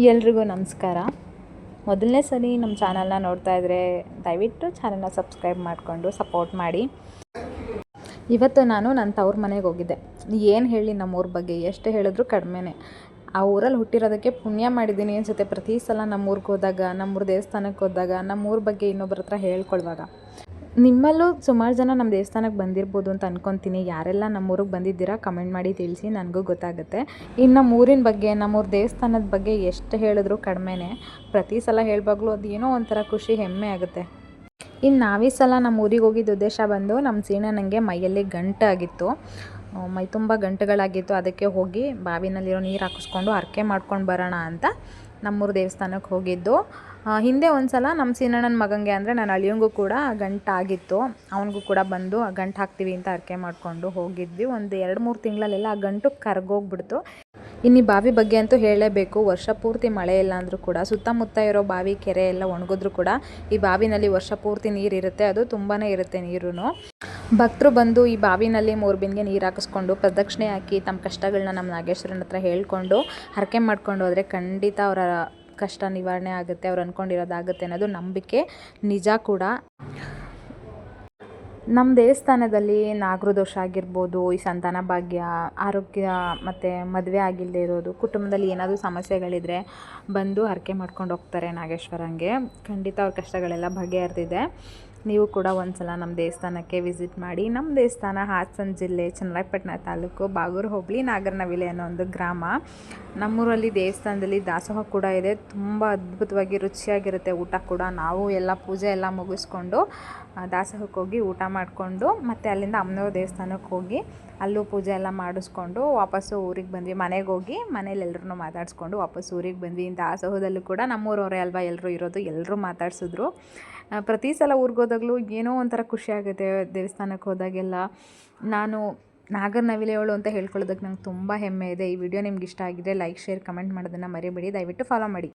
ಎಲ್ರಿಗೂ ನಮಸ್ಕಾರ. ಮೊದಲನೇ ಸಲ ನಮ್ಮ ಚಾನಲ್ನ ನೋಡ್ತಾ ಇದ್ದರೆ ದಯವಿಟ್ಟು ಚಾನಲ್ನ ಸಬ್ಸ್ಕ್ರೈಬ್ ಮಾಡಿಕೊಂಡು ಸಪೋರ್ಟ್ ಮಾಡಿ. ಇವತ್ತು ನಾನು ನನ್ನ ತವ್ರ ಮನೆಗೆ ಹೋಗಿದ್ದೆ. ಏನು ಹೇಳಿ ನಮ್ಮೂರ ಬಗ್ಗೆ ಎಷ್ಟು ಹೇಳಿದ್ರು ಕಡಿಮೆನೇ. ಆ ಊರಲ್ಲಿ ಹುಟ್ಟಿರೋದಕ್ಕೆ ಪುಣ್ಯ ಮಾಡಿದ್ದೀನಿ ಅನಿಸುತ್ತೆ. ಪ್ರತಿ ಸಲ ನಮ್ಮೂರಿಗೆ ಹೋದಾಗ, ನಮ್ಮೂರ ದೇವಸ್ಥಾನಕ್ಕೆ ಹೋದಾಗ, ನಮ್ಮೂರ ಬಗ್ಗೆ ಇನ್ನೊಬ್ಬರ ಹತ್ರ ಹೇಳ್ಕೊಳ್ವಾಗ. ನಿಮ್ಮಲ್ಲೂ ಸುಮಾರು ಜನ ನಮ್ಮ ದೇವಸ್ಥಾನಕ್ಕೆ ಬಂದಿರ್ಬೋದು ಅಂತ ಅಂದ್ಕೊತೀನಿ. ಯಾರೆಲ್ಲ ನಮ್ಮೂರಿಗೆ ಬಂದಿದ್ದೀರಾ ಕಮೆಂಟ್ ಮಾಡಿ ತಿಳಿಸಿ, ನನಗೂ ಗೊತ್ತಾಗುತ್ತೆ. ಇನ್ನು ನಮ್ಮೂರಿನ ಬಗ್ಗೆ, ನಮ್ಮೂರ ದೇವಸ್ಥಾನದ ಬಗ್ಗೆ ಎಷ್ಟು ಹೇಳಿದ್ರು ಕಡಿಮೆನೇ. ಪ್ರತಿ ಸಲ ಹೇಳುವಾಗಲೂ ಅದು ಏನೋ ಒಂಥರ ಖುಷಿ, ಹೆಮ್ಮೆ ಆಗುತ್ತೆ. ಇನ್ನು ನಾವೀ ಸಲ ನಮ್ಮ ಊರಿಗೆ ಹೋಗಿದ್ದ ಉದ್ದೇಶ ಬಂದು, ನಮ್ಮ ಸೀನಣ್ಣನಿಗೆ ಮೈಯಲ್ಲಿ ಗಂಟಾಗಿತ್ತು, ಮೈ ತುಂಬ ಗಂಟುಗಳಾಗಿತ್ತು. ಅದಕ್ಕೆ ಹೋಗಿ ಬಾವಿನಲ್ಲಿರೋ ನೀರು ಹಾಕಿಸ್ಕೊಂಡು ಹರಕೆ ಮಾಡ್ಕೊಂಡು ಬರೋಣ ಅಂತ ನಮ್ಮೂರ ದೇವಸ್ಥಾನಕ್ಕೆ ಹೋಗಿದ್ದು. ಹಿಂದೆ ಒಂದು ಸಲ ನಮ್ಮ ಸೀನಣ್ಣನ ಮಗನಿಗೆ ಅಂದರೆ ನನ್ನ ಅಳಿಯಂಗೂ ಕೂಡ ಗಂಟಾಗಿತ್ತು. ಅವನಿಗೂ ಕೂಡ ಬಂದು ಗಂಟು ಹಾಕ್ತೀವಿ ಅಂತ ಹರಕೆ ಮಾಡಿಕೊಂಡು ಹೋಗಿದ್ವಿ. ಒಂದು 2-3 ತಿಂಗಳಲ್ಲೆಲ್ಲ ಆ ಗಂಟು ಕರಗೋಗ್ಬಿಡ್ತು. ಇನ್ನು ಈ ಬಾವಿ ಬಗ್ಗೆ ಅಂತೂ ಹೇಳಲೇಬೇಕು. ವರ್ಷ ಪೂರ್ತಿ ಮಳೆ ಇಲ್ಲ ಅಂದರೂ ಕೂಡ ಸುತ್ತಮುತ್ತ ಇರೋ ಬಾವಿ, ಕೆರೆ ಎಲ್ಲ ಒಣಗಿದ್ರು ಕೂಡ ಈ ಬಾವಿನಲ್ಲಿ ವರ್ಷ ಪೂರ್ತಿ ನೀರಿರುತ್ತೆ. ಅದು ತುಂಬಾ ಇರುತ್ತೆ ನೀರು. ಭಕ್ತರು ಬಂದು ಈ ಬಾವಿನಲ್ಲಿ 3 ಬಿಂದಿಗೆ ನೀರು ಹಾಕಿಸ್ಕೊಂಡು ಪ್ರದಕ್ಷಿಣೆ ಹಾಕಿ ತಮ್ಮ ಕಷ್ಟಗಳನ್ನ ನಮ್ಮ ನಾಗೇಶ್ವರನ ಹತ್ರ ಹೇಳ್ಕೊಂಡು ಹರಕೆ ಮಾಡ್ಕೊಂಡು ಹೋದರೆ ಖಂಡಿತ ಅವರ ಕಷ್ಟ ನಿವಾರಣೆ ಆಗುತ್ತೆ, ಅವ್ರು ಅಂದ್ಕೊಂಡಿರೋದಾಗುತ್ತೆ ಅನ್ನೋದು ನಂಬಿಕೆ. ನಿಜ ಕೂಡ. ನಮ್ಮ ದೇವಸ್ಥಾನದಲ್ಲಿ ನಾಗರ ದೋಷ ಆಗಿರ್ಬೋದು, ಈ ಸಂತಾನ ಭಾಗ್ಯ, ಆರೋಗ್ಯ ಮತ್ತು ಮದುವೆ ಆಗಿಲ್ಲದೆ ಇರೋದು, ಕುಟುಂಬದಲ್ಲಿ ಏನಾದರೂ ಸಮಸ್ಯೆಗಳಿದ್ದರೆ ಬಂದು ಹರಕೆ ಮಾಡ್ಕೊಂಡು ಹೋಗ್ತಾರೆ ನಾಗೇಶ್ವರಂಗೆ. ಖಂಡಿತ ಅವ್ರ ಕಷ್ಟಗಳೆಲ್ಲ ಬಗೆಹರಿದಿದೆ. ನೀವು ಕೂಡ ಒಂದು ಸಲ ನಮ್ಮ ದೇವಸ್ಥಾನಕ್ಕೆ ವಿಸಿಟ್ ಮಾಡಿ. ನಮ್ಮ ದೇವಸ್ಥಾನ ಹಾಸನ ಜಿಲ್ಲೆ ಚನ್ನರಾಯಪಟ್ಟಣ ತಾಲೂಕು ಬಾಗೂರು ಹೋಬಳಿ ನಾಗರನವಿಲೆ ಅನ್ನೋ ಒಂದು ಗ್ರಾಮ. ನಮ್ಮೂರಲ್ಲಿ ದೇವಸ್ಥಾನದಲ್ಲಿ ದಾಸೋಹ ಕೂಡ ಇದೆ. ತುಂಬ ಅದ್ಭುತವಾಗಿ ರುಚಿಯಾಗಿರುತ್ತೆ ಊಟ ಕೂಡ. ನಾವು ಎಲ್ಲ ಪೂಜೆ ಎಲ್ಲ ಮುಗಿಸ್ಕೊಂಡು ದಾಸೋಹಕ್ಕೆ ಹೋಗಿ ಊಟ ಮಾಡಿಕೊಂಡು ಮತ್ತು ಅಲ್ಲಿಂದ ಅಮ್ಮನವ್ರ ದೇವಸ್ಥಾನಕ್ಕೆ ಹೋಗಿ ಅಲ್ಲೂ ಪೂಜೆ ಎಲ್ಲ ಮಾಡಿಸ್ಕೊಂಡು ವಾಪಸ್ಸು ಊರಿಗೆ ಬಂದ್ವಿ. ಮನೆಗೆ ಹೋಗಿ ಮನೇಲಿ ಎಲ್ಲರೂ ಮಾತಾಡಿಸ್ಕೊಂಡು ವಾಪಸ್ ಊರಿಗೆ ಬಂದ್ವಿ. ದಾಸೋಹದಲ್ಲೂ ಕೂಡ ನಮ್ಮೂರವರೇ ಅಲ್ವಾ ಎಲ್ಲರೂ ಇರೋದು, ಎಲ್ಲರೂ ಮಾತಾಡಿಸಿದ್ರು. ಪ್ರತಿ ಸಲ ಊರಿಗೆ ಹೋದಾಗಲೂ ಏನೋ ಒಂಥರ ಖುಷಿ ಆಗುತ್ತೆ. ದೇವಸ್ಥಾನಕ್ಕೆ ಹೋದಾಗೆಲ್ಲ ನಾನು ನಾಗರನವಿಲೆಯವಳು ಅಂತ ಹೇಳ್ಕೊಳ್ಳೋದಕ್ಕೆ ನಂಗೆ ತುಂಬ ಹೆಮ್ಮೆ ಇದೆ. ಈ ವಿಡಿಯೋ ನಿಮ್ಗೆ ಇಷ್ಟ ಆಗಿದ್ರೆ ಲೈಕ್, ಶೇರ್, ಕಮೆಂಟ್ ಮಾಡೋದನ್ನು ಮರಿಬೇಡಿ. ದಯವಿಟ್ಟು ಫಾಲೋ ಮಾಡಿ.